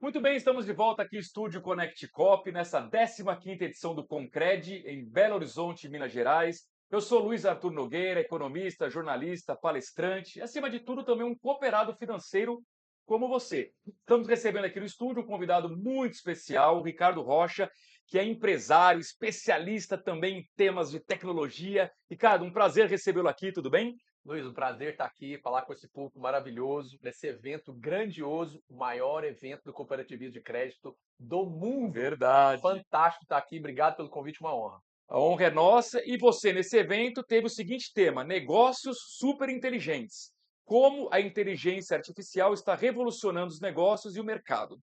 Muito bem, estamos de volta aqui, Estúdio Connect Cop, nessa 15ª edição do Concred, em Belo Horizonte, Minas Gerais. Eu sou Luiz Arthur Nogueira, economista, jornalista, palestrante e, acima de tudo, também um cooperado financeiro como você. Estamos recebendo aqui no estúdio um convidado muito especial, o Ricardo Rocha, que é empresário, especialista também em temas de tecnologia. Ricardo, um prazer recebê-lo aqui, tudo bem? Luiz, um prazer estar aqui, falar com esse público maravilhoso, nesse evento grandioso, o maior evento do cooperativismo de crédito do mundo. Verdade. Fantástico estar aqui, obrigado pelo convite, uma honra. A honra é nossa. E você, nesse evento, teve o seguinte tema: negócios super inteligentes. Como a inteligência artificial está revolucionando os negócios e o mercado.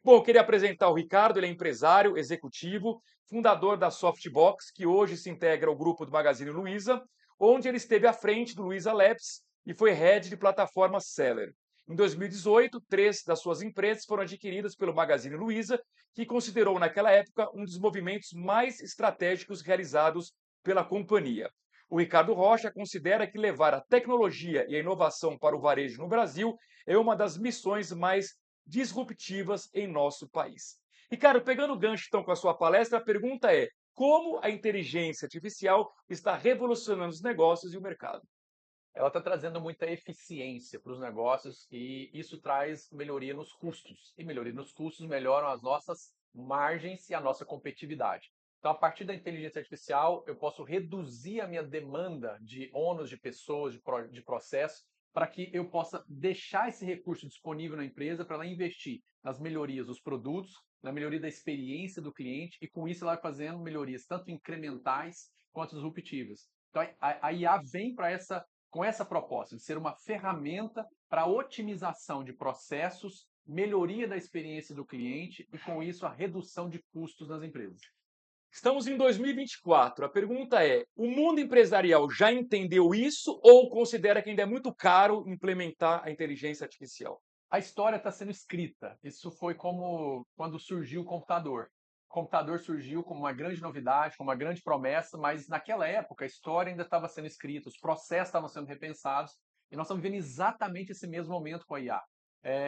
Bom, eu queria apresentar o Ricardo, ele é empresário, executivo, fundador da Softbox, que hoje se integra ao grupo do Magazine Luiza, onde ele esteve à frente do Luiza Labs e foi head de plataforma Seller. Em 2018, 3 das suas empresas foram adquiridas pelo Magazine Luiza, que considerou naquela época um dos movimentos mais estratégicos realizados pela companhia. O Ricardo Rocha considera que levar a tecnologia e a inovação para o varejo no Brasil é uma das missões mais disruptivas em nosso país. Ricardo, pegando o gancho então com a sua palestra, a pergunta é: como a inteligência artificial está revolucionando os negócios e o mercado? Ela está trazendo muita eficiência para os negócios e isso traz melhoria nos custos. E melhoria nos custos melhoram as nossas margens e a nossa competitividade. Então, a partir da inteligência artificial, eu posso reduzir a minha demanda de ônus de pessoas, de processo, para que eu possa deixar esse recurso disponível na empresa para ela investir nas melhorias dos produtos, na melhoria da experiência do cliente, e com isso ela vai fazendo melhorias tanto incrementais quanto disruptivas. Então, a IA vem para com essa proposta de ser uma ferramenta para otimização de processos, melhoria da experiência do cliente e, com isso, a redução de custos das empresas. Estamos em 2024. A pergunta é: o mundo empresarial já entendeu isso ou considera que ainda é muito caro implementar a inteligência artificial? A história está sendo escrita. Isso foi como quando surgiu o computador. O computador surgiu como uma grande novidade, como uma grande promessa, mas naquela época a história ainda estava sendo escrita, os processos estavam sendo repensados, e nós estamos vivendo exatamente esse mesmo momento com a IA.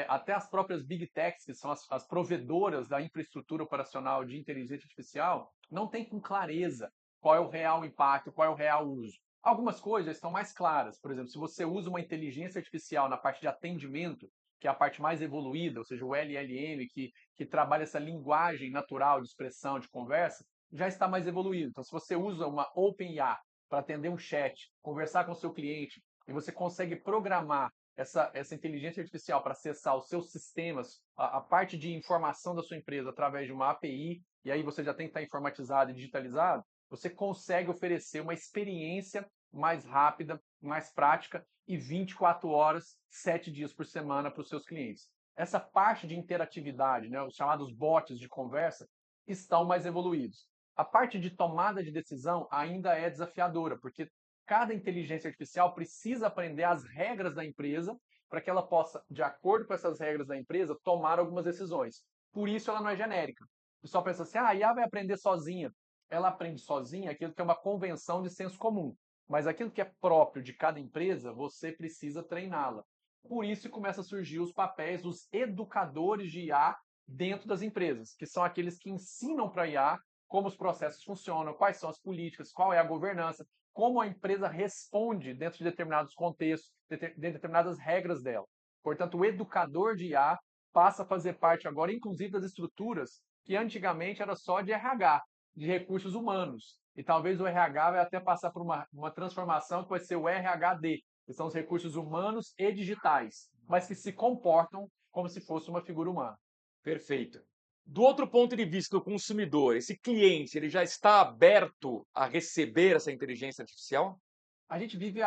Até as próprias Big Techs, que são as provedoras da infraestrutura operacional de inteligência artificial, não têm com clareza qual é o real impacto, qual é o real uso. Algumas coisas já estão mais claras. Por exemplo, se você usa uma inteligência artificial na parte de atendimento, que é a parte mais evoluída, ou seja, o LLM, que trabalha essa linguagem natural de expressão, de conversa, já está mais evoluído. Então, se você usa uma OpenAI para atender um chat, conversar com o seu cliente, e você consegue programar essa inteligência artificial para acessar os seus sistemas, a parte de informação da sua empresa através de uma API, e aí você já tem que estar informatizado e digitalizado, você consegue oferecer uma experiência mais rápida, mais prática e 24 horas, 7 dias por semana para os seus clientes. Essa parte de interatividade, né, os chamados bots de conversa, estão mais evoluídos. A parte de tomada de decisão ainda é desafiadora, porque cada inteligência artificial precisa aprender as regras da empresa para que ela possa, de acordo com essas regras da empresa, tomar algumas decisões. Por isso ela não é genérica. O pessoal pensa assim, a IA vai aprender sozinha. Ela aprende sozinha aquilo que é uma convenção de senso comum. Mas aquilo que é próprio de cada empresa, você precisa treiná-la. Por isso começa a surgir os papéis dos educadores de IA dentro das empresas, que são aqueles que ensinam para a IA como os processos funcionam, quais são as políticas, qual é a governança, como a empresa responde dentro de determinados contextos, de determinadas regras dela. Portanto, o educador de IA passa a fazer parte agora, inclusive, das estruturas que antigamente era só de RH, de recursos humanos. E talvez o RH vai até passar por uma transformação que vai ser o RHD, que são os recursos humanos e digitais, mas que se comportam como se fosse uma figura humana. Perfeito. Do outro ponto de vista do consumidor, esse cliente, ele já está aberto a receber essa inteligência artificial? A gente vive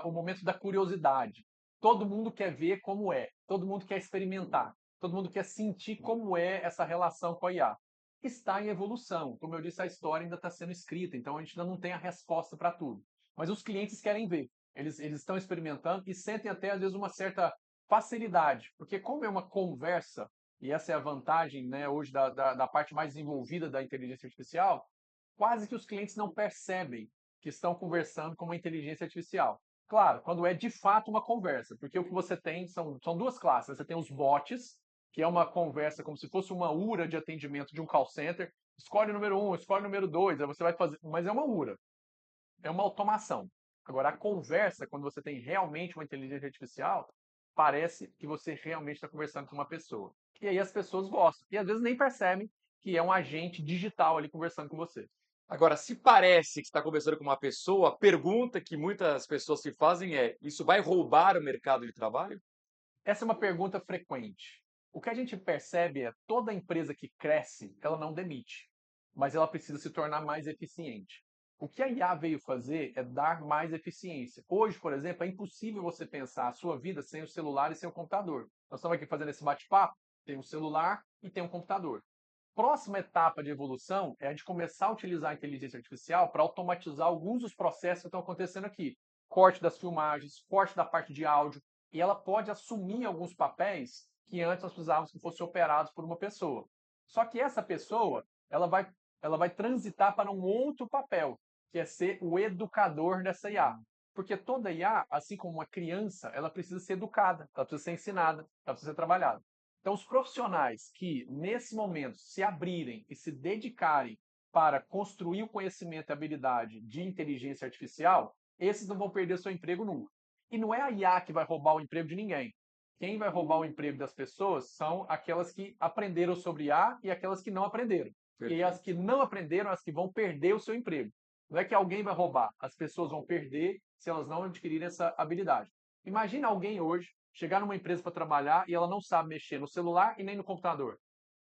o momento da curiosidade. Todo mundo quer ver como é, todo mundo quer experimentar, todo mundo quer sentir como é essa relação com a IA. Está em evolução. Como eu disse, a história ainda está sendo escrita, então a gente ainda não tem a resposta para tudo. Mas os clientes querem ver. Eles estão experimentando e sentem até, às vezes, uma certa facilidade, porque como é uma conversa, e essa é a vantagem, né, hoje da parte mais desenvolvida da inteligência artificial, quase que os clientes não percebem que estão conversando com uma inteligência artificial. Claro, quando é de fato uma conversa, porque o que você tem são duas classes. Você tem os bots, que é uma conversa como se fosse uma URA de atendimento de um call center. Escolhe o número um, escolhe o número 2, aí você vai fazer, mas é uma URA, é uma automação. Agora, a conversa, quando você tem realmente uma inteligência artificial, parece que você realmente está conversando com uma pessoa. E aí as pessoas gostam. E às vezes nem percebem que é um agente digital ali conversando com você. Agora, se parece que está conversando com uma pessoa, a pergunta que muitas pessoas se fazem é: isso vai roubar o mercado de trabalho? Essa é uma pergunta frequente. O que a gente percebe é toda empresa que cresce, ela não demite, mas ela precisa se tornar mais eficiente. O que a IA veio fazer é dar mais eficiência. Hoje, por exemplo, é impossível você pensar a sua vida sem o celular e sem o computador. Nós estamos aqui fazendo esse bate-papo, tem um celular e tem um computador. Próxima etapa de evolução é a de começar a utilizar a inteligência artificial para automatizar alguns dos processos que estão acontecendo aqui. Corte das filmagens, corte da parte de áudio, e ela pode assumir alguns papéis que antes nós precisávamos que fossem operados por uma pessoa. Só que essa pessoa, ela vai transitar para um outro papel, que é ser o educador dessa IA. Porque toda IA, assim como uma criança, ela precisa ser educada, ela precisa ser ensinada, ela precisa ser trabalhada. Então, os profissionais que, nesse momento, se abrirem e se dedicarem para construir o conhecimento e habilidade de inteligência artificial, esses não vão perder seu emprego nunca. E não é a IA que vai roubar o emprego de ninguém. Quem vai roubar o emprego das pessoas são aquelas que aprenderam sobre IA e aquelas que não aprenderam. E as Perfeito. que não aprenderam, as que vão perder o seu emprego. Não é que alguém vai roubar, as pessoas vão perder se elas não adquirirem essa habilidade. Imagina alguém hoje chegar numa empresa para trabalhar e ela não sabe mexer no celular e nem no computador.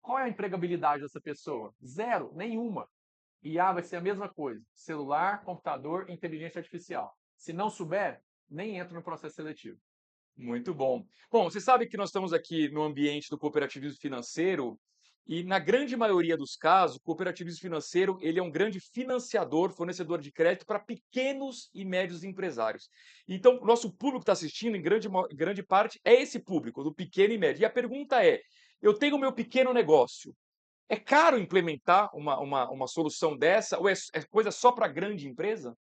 Qual é a empregabilidade dessa pessoa? Zero, nenhuma. IA vai ser a mesma coisa: celular, computador, inteligência artificial. Se não souber, nem entra no processo seletivo. Muito bom. Bom, você sabe que nós estamos aqui no ambiente do cooperativismo financeiro e, na grande maioria dos casos, o cooperativismo financeiro ele é um grande financiador, fornecedor de crédito para pequenos e médios empresários. Então, o nosso público que está assistindo, em grande parte, é esse público, do pequeno e médio. E a pergunta é: eu tenho o meu pequeno negócio. É caro implementar uma solução dessa ou é coisa só para grande empresa?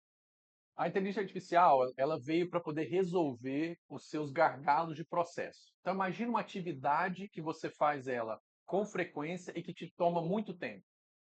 A inteligência artificial, ela veio para poder resolver os seus gargalos de processo. Então, imagine uma atividade que você faz ela com frequência e que te toma muito tempo.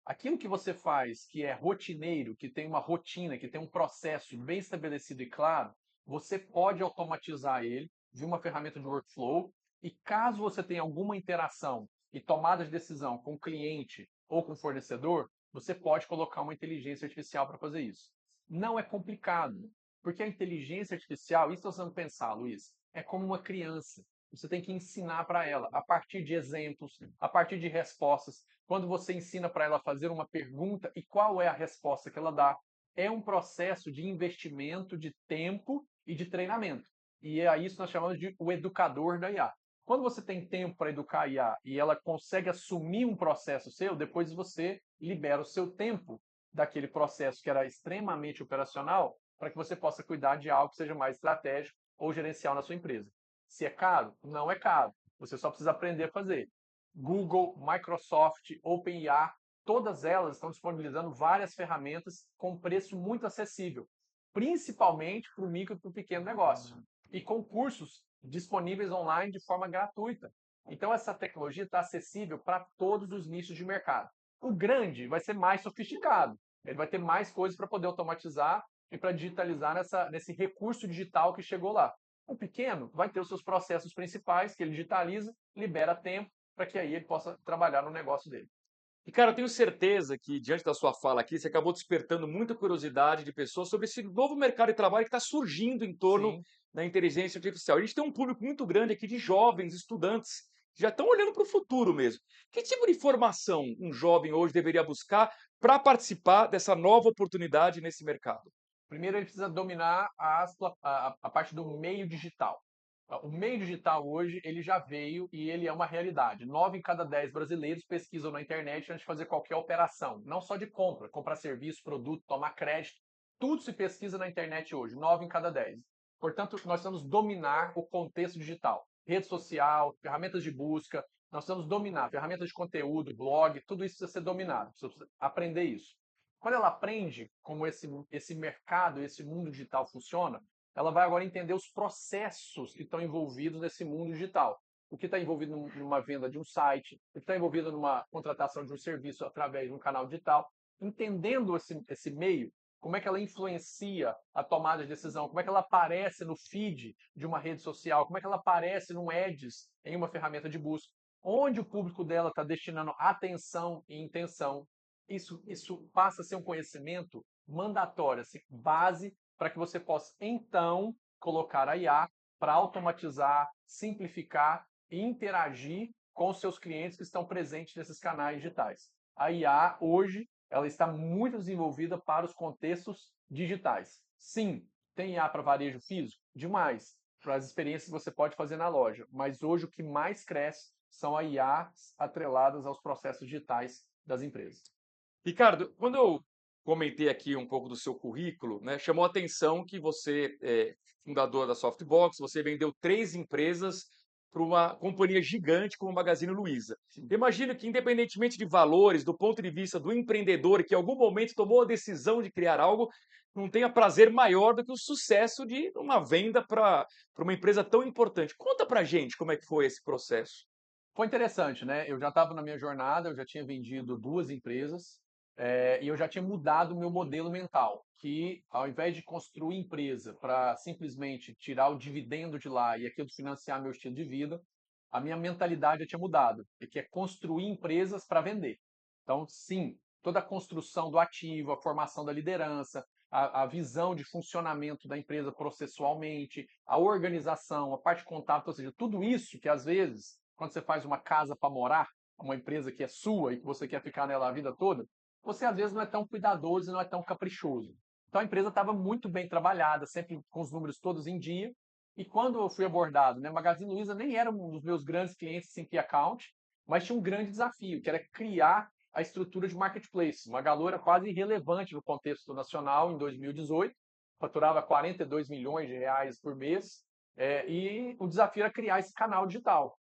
Aquilo que você faz que é rotineiro, que tem uma rotina, que tem um processo bem estabelecido e claro, você pode automatizar ele de uma ferramenta de workflow e caso você tenha alguma interação e tomada de decisão com o cliente ou com o fornecedor, você pode colocar uma inteligência artificial para fazer isso. Não é complicado, porque a inteligência artificial, isso nós vamos pensar, Luiz, é como uma criança. Você tem que ensinar para ela a partir de exemplos, a partir de respostas. Quando você ensina para ela fazer uma pergunta e qual é a resposta que ela dá, é um processo de investimento de tempo e de treinamento. E é isso que nós chamamos de o educador da IA. Quando você tem tempo para educar a IA e ela consegue assumir um processo seu, depois você libera o seu tempo daquele processo que era extremamente operacional para que você possa cuidar de algo que seja mais estratégico ou gerencial na sua empresa. Se é caro? Não é caro. Você só precisa aprender a fazer. Google, Microsoft, OpenAI, todas elas estão disponibilizando várias ferramentas com preço muito acessível, principalmente para o micro e para o pequeno negócio, e com cursos disponíveis online de forma gratuita. Então, essa tecnologia está acessível para todos os nichos de mercado. O grande vai ser mais sofisticado, ele vai ter mais coisas para poder automatizar e para digitalizar nesse recurso digital que chegou lá. O pequeno vai ter os seus processos principais, que ele digitaliza, libera tempo, para que aí ele possa trabalhar no negócio dele. E, cara, eu tenho certeza que, diante da sua fala aqui, você acabou despertando muita curiosidade de pessoas sobre esse novo mercado de trabalho que está surgindo em torno Sim. da inteligência artificial. A gente tem um público muito grande aqui de jovens, estudantes, que já estão olhando para o futuro mesmo. Que tipo de formação um jovem hoje deveria buscar para participar dessa nova oportunidade nesse mercado? Primeiro, ele precisa dominar a parte do meio digital. O meio digital hoje ele já veio e ele é uma realidade. 9 em cada 10 brasileiros pesquisam na internet antes de fazer qualquer operação, não só de compra, comprar serviço, produto, tomar crédito. Tudo se pesquisa na internet hoje, 9 em cada 10. Portanto, nós precisamos dominar o contexto digital. Rede social, ferramentas de busca, nós precisamos dominar ferramentas de conteúdo, blog, tudo isso precisa ser dominado. Precisa aprender isso. Quando ela aprende como esse mercado, esse mundo digital funciona, ela vai agora entender os processos que estão envolvidos nesse mundo digital. o que está envolvido numa venda de um site, o que está envolvido numa contratação de um serviço através de um canal digital, entendendo esse meio, como é que ela influencia a tomada de decisão, como é que ela aparece no feed de uma rede social, como é que ela aparece no Ads em uma ferramenta de busca, onde o público dela está destinando atenção e intenção. Isso passa a ser um conhecimento mandatório, assim, base para que você possa, então, colocar a IA para automatizar, simplificar e interagir com os seus clientes que estão presentes nesses canais digitais. A IA, hoje, ela está muito desenvolvida para os contextos digitais. Sim, tem IA para varejo físico? Demais, para as experiências que você pode fazer na loja. Mas hoje o que mais cresce são as IAs atreladas aos processos digitais das empresas. Ricardo, quando eu comentei aqui um pouco do seu currículo, né, chamou a atenção que você é fundador da Softbox, você vendeu 3 empresas para uma companhia gigante como a Magazine Luiza. Sim. Imagino que, independentemente de valores, do ponto de vista do empreendedor que em algum momento tomou a decisão de criar algo, não tenha prazer maior do que o sucesso de uma venda para uma empresa tão importante. Conta pra gente como é que foi esse processo. Foi interessante, né? Eu já estava na minha jornada, eu já tinha vendido 2 empresas, e eu já tinha mudado o meu modelo mental, que ao invés de construir empresa para simplesmente tirar o dividendo de lá e aquilo financiar meu estilo de vida, a minha mentalidade já tinha mudado, e que é construir empresas para vender. Então, sim, toda a construção do ativo, a formação da liderança, a visão de funcionamento da empresa processualmente, a organização, a parte contábil, ou seja, tudo isso que às vezes quando você faz uma casa para morar, uma empresa que é sua e que você quer ficar nela a vida toda, você às vezes não é tão cuidadoso e não é tão caprichoso. Então a empresa estava muito bem trabalhada, sempre com os números todos em dia. E quando eu fui abordado, né, Magazine Luiza nem era um dos meus grandes clientes em Key Account, mas tinha um grande desafio, que era criar a estrutura de marketplace. Magalu era quase irrelevante no contexto nacional em 2018, faturava 42 milhões de reais por mês, e o desafio era criar esse canal digital.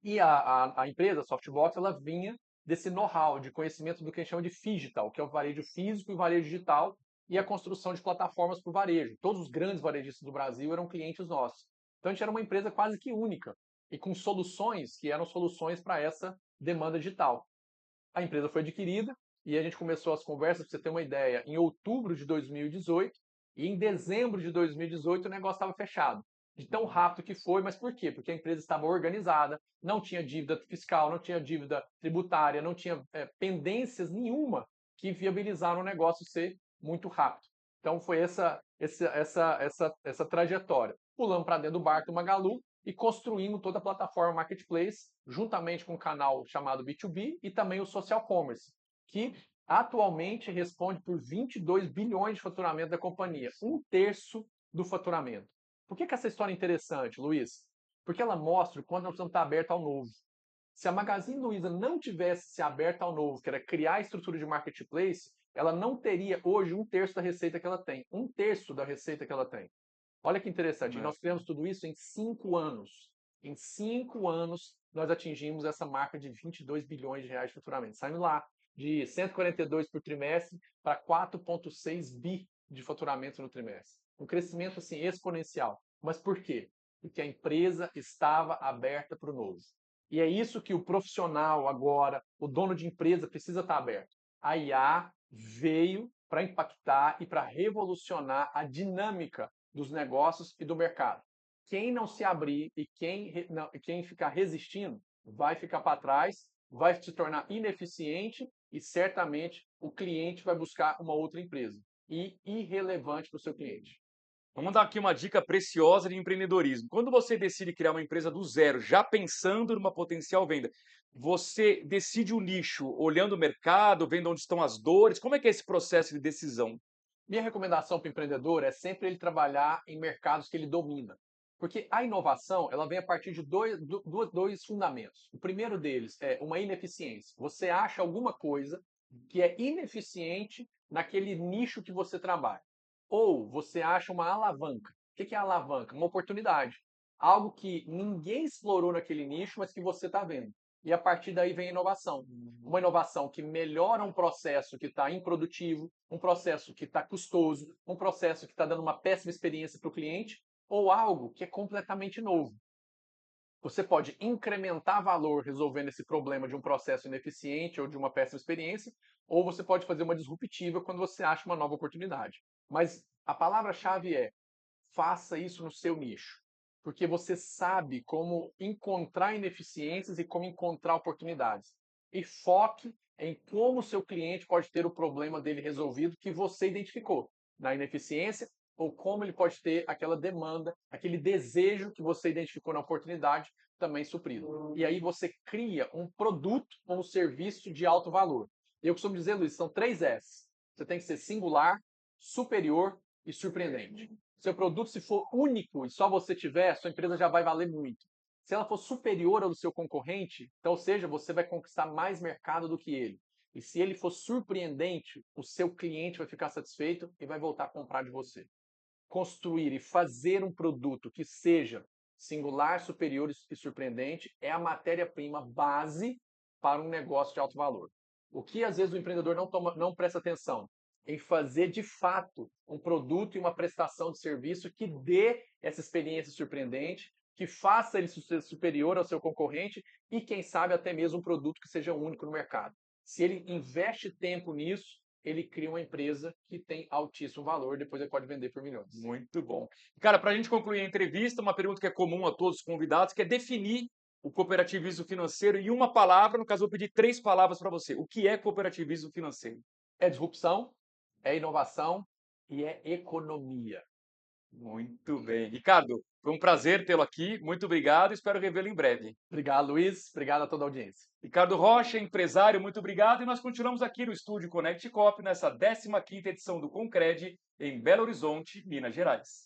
E a empresa, a Softbox, ela vinha desse know-how, de conhecimento do que a gente chama de digital, que é o varejo físico e o varejo digital, e a construção de plataformas para o varejo. Todos os grandes varejistas do Brasil eram clientes nossos. Então a gente era uma empresa quase que única, e com soluções que eram soluções para essa demanda digital. A empresa foi adquirida e a gente começou as conversas, para você ter uma ideia, em outubro de 2018, e em dezembro de 2018 o negócio estava fechado. De tão rápido que foi, mas por quê? Porque a empresa estava organizada, não tinha dívida fiscal, não tinha dívida tributária, não tinha pendências nenhuma que viabilizaram o negócio ser muito rápido. Então foi essa trajetória. Pulamos para dentro do barco do Magalu e construímos toda a plataforma Marketplace, juntamente com um canal chamado B2B e também o Social Commerce, que atualmente responde por 22 bilhões de faturamento da companhia, um terço do faturamento. Por que essa história é interessante, Luiz? Porque ela mostra quando nós precisamos estar abertos ao novo. Se a Magazine Luiza não tivesse se aberta ao novo, que era criar a estrutura de marketplace, ela não teria hoje um terço da receita que ela tem. Um terço da receita que ela tem. Olha que interessante, e É. nós criamos tudo isso em 5 anos. Em 5 anos, nós atingimos essa marca de 22 bilhões de reais de faturamento. Saímos lá de 142 por trimestre para 4,6 bi de faturamento no trimestre. Um crescimento assim exponencial. Mas por quê? Porque a empresa estava aberta para o novo. E é isso que o profissional agora, o dono de empresa, precisa estar aberto. A IA veio para impactar e para revolucionar a dinâmica dos negócios e do mercado. Quem não se abrir e quem ficar resistindo vai ficar para trás, vai se tornar ineficiente e certamente o cliente vai buscar uma outra empresa e irrelevante para o seu cliente. Vamos dar aqui uma dica preciosa de empreendedorismo. Quando você decide criar uma empresa do zero, já pensando numa potencial venda, você decide o nicho olhando o mercado, vendo onde estão as dores. Como é que é esse processo de decisão? Minha recomendação para o empreendedor é sempre ele trabalhar em mercados que ele domina. Porque a inovação ela vem a partir de dois fundamentos. O primeiro deles é uma ineficiência. Você acha alguma coisa que é ineficiente naquele nicho que você trabalha. Ou você acha uma alavanca. O que é alavanca? Uma oportunidade. Algo que ninguém explorou naquele nicho, mas que você está vendo. E a partir daí vem a inovação. Uma inovação que melhora um processo que está improdutivo, um processo que está custoso, um processo que está dando uma péssima experiência para o cliente, ou algo que é completamente novo. Você pode incrementar valor resolvendo esse problema de um processo ineficiente ou de uma péssima experiência, ou você pode fazer uma disruptiva quando você acha uma nova oportunidade. Mas a palavra-chave é: faça isso no seu nicho, porque você sabe como encontrar ineficiências e como encontrar oportunidades. E foque em como o seu cliente pode ter o problema dele resolvido que você identificou na ineficiência, ou como ele pode ter aquela demanda, aquele desejo que você identificou na oportunidade também suprido. E aí você cria um produto ou um serviço de alto valor. Eu costumo dizer, Luiz, são 3 S. Você tem que ser singular, superior e surpreendente. Seu produto, se for único e só você tiver, sua empresa já vai valer muito. Se ela for superior ao do seu concorrente, então, ou seja, você vai conquistar mais mercado do que ele. E se ele for surpreendente, o seu cliente vai ficar satisfeito e vai voltar a comprar de você. Construir e fazer um produto que seja singular, superior e surpreendente é a matéria-prima base para um negócio de alto valor. O que às vezes o empreendedor não presta atenção em fazer de fato um produto e uma prestação de serviço que dê essa experiência surpreendente, que faça ele ser superior ao seu concorrente e, quem sabe, até mesmo um produto que seja único no mercado. Se ele investe tempo nisso, ele cria uma empresa que tem altíssimo valor, depois ele pode vender por milhões. Muito bom. Cara, para a gente concluir a entrevista, uma pergunta que é comum a todos os convidados, que é definir o cooperativismo financeiro em uma palavra. No caso, eu vou pedir 3 palavras para você. O que é cooperativismo financeiro? É disrupção, é inovação e é economia. Muito bem. Ricardo, foi um prazer tê-lo aqui. Muito obrigado. Espero revê-lo em breve. Obrigado, Luiz. Obrigado a toda a audiência. Ricardo Rocha, empresário, muito obrigado. E nós continuamos aqui no estúdio Connect Cop nessa 15ª edição do Concred, em Belo Horizonte, Minas Gerais.